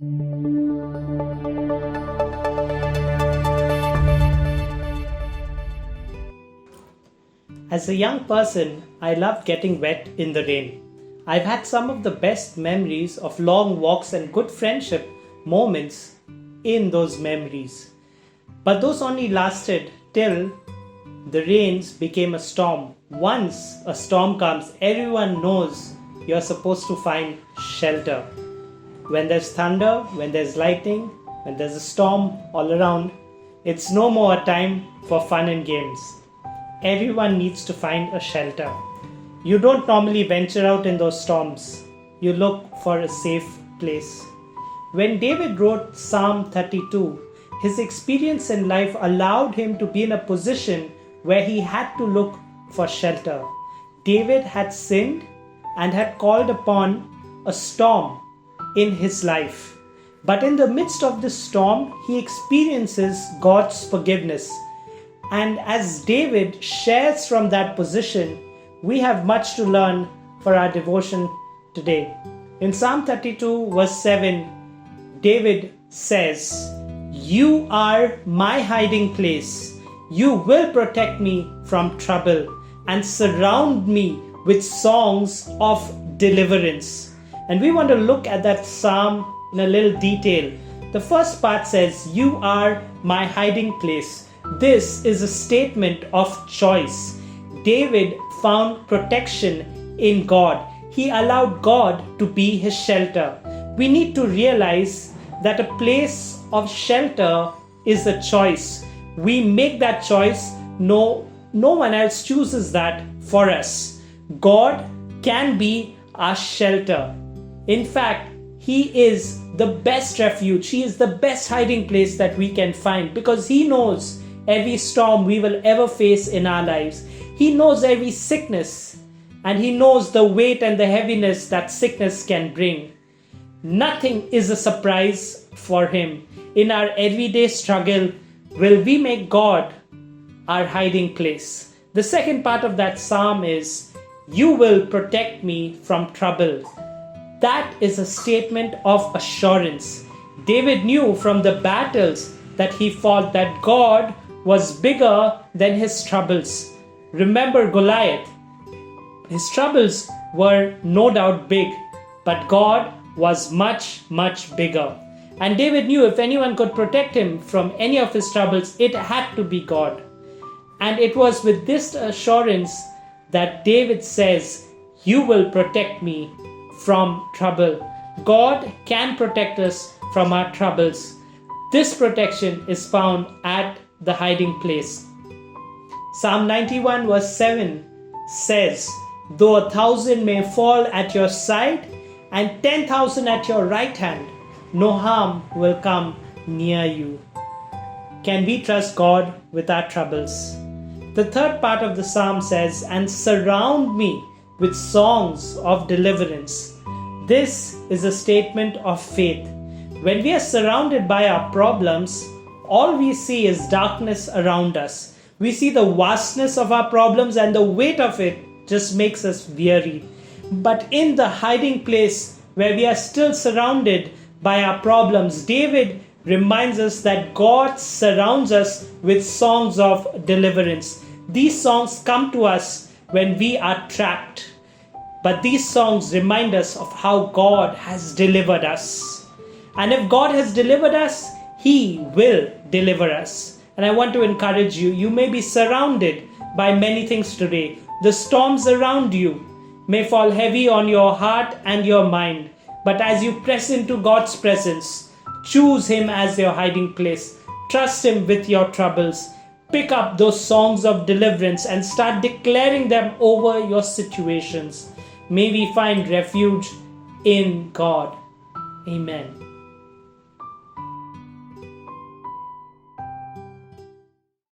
As a young person, I loved getting wet in the rain. I've had some of the best memories of long walks and good friendship moments in those memories. But those only lasted till the rains became a storm. Once a storm comes, everyone knows you're supposed to find shelter. When there's thunder, when there's lightning, when there's a storm all around, it's no more a time for fun and games. Everyone needs to find a shelter. You don't normally venture out in those storms. You look for a safe place. When David wrote Psalm 32, his experience in life allowed him to be in a position where he had to look for shelter. David had sinned and had called upon a storm in his life. But in the midst of this storm, he experiences God's forgiveness. And as David shares from that position, we have much to learn for our devotion today. In Psalm 32 verse 7, David says, "You are my hiding place. You will protect me from trouble and surround me with songs of deliverance." And we want to look at that psalm in a little detail. The first part says, "You are my hiding place." This is a statement of choice. David found protection in God. He allowed God to be his shelter. We need to realize that a place of shelter is a choice. We make that choice. No one else chooses that for us. God can be our shelter. In fact, He is the best refuge. He is the best hiding place that we can find because He knows every storm we will ever face in our lives. He knows every sickness and He knows the weight and the heaviness that sickness can bring. Nothing is a surprise for Him. In our everyday struggle, will we make God our hiding place? The second part of that psalm is, "You will protect me from trouble." That is a statement of assurance. David knew from the battles that he fought that God was bigger than his troubles. Remember Goliath. His troubles were no doubt big, but God was much, much bigger. And David knew if anyone could protect him from any of his troubles, it had to be God. And it was with this assurance that David says, "You will protect me from trouble." God can protect us from our troubles. This protection is found at the hiding place. Psalm 91 verse 7 says, "Though 1,000 may fall at your side and 10,000 at your right hand, no harm will come near you." Can we trust God with our troubles? The third part of the psalm says, "And surround me with songs of deliverance." This is a statement of faith. When we are surrounded by our problems, all we see is darkness around us. We see the vastness of our problems and the weight of it just makes us weary. But in the hiding place where we are still surrounded by our problems, David reminds us that God surrounds us with songs of deliverance. These songs come to us when we are trapped. But these songs remind us of how God has delivered us. And if God has delivered us, He will deliver us. And I want to encourage you, you may be surrounded by many things today. The storms around you may fall heavy on your heart and your mind. But as you press into God's presence, choose Him as your hiding place. Trust Him with your troubles. Pick up those songs of deliverance and start declaring them over your situations. May we find refuge in God. Amen.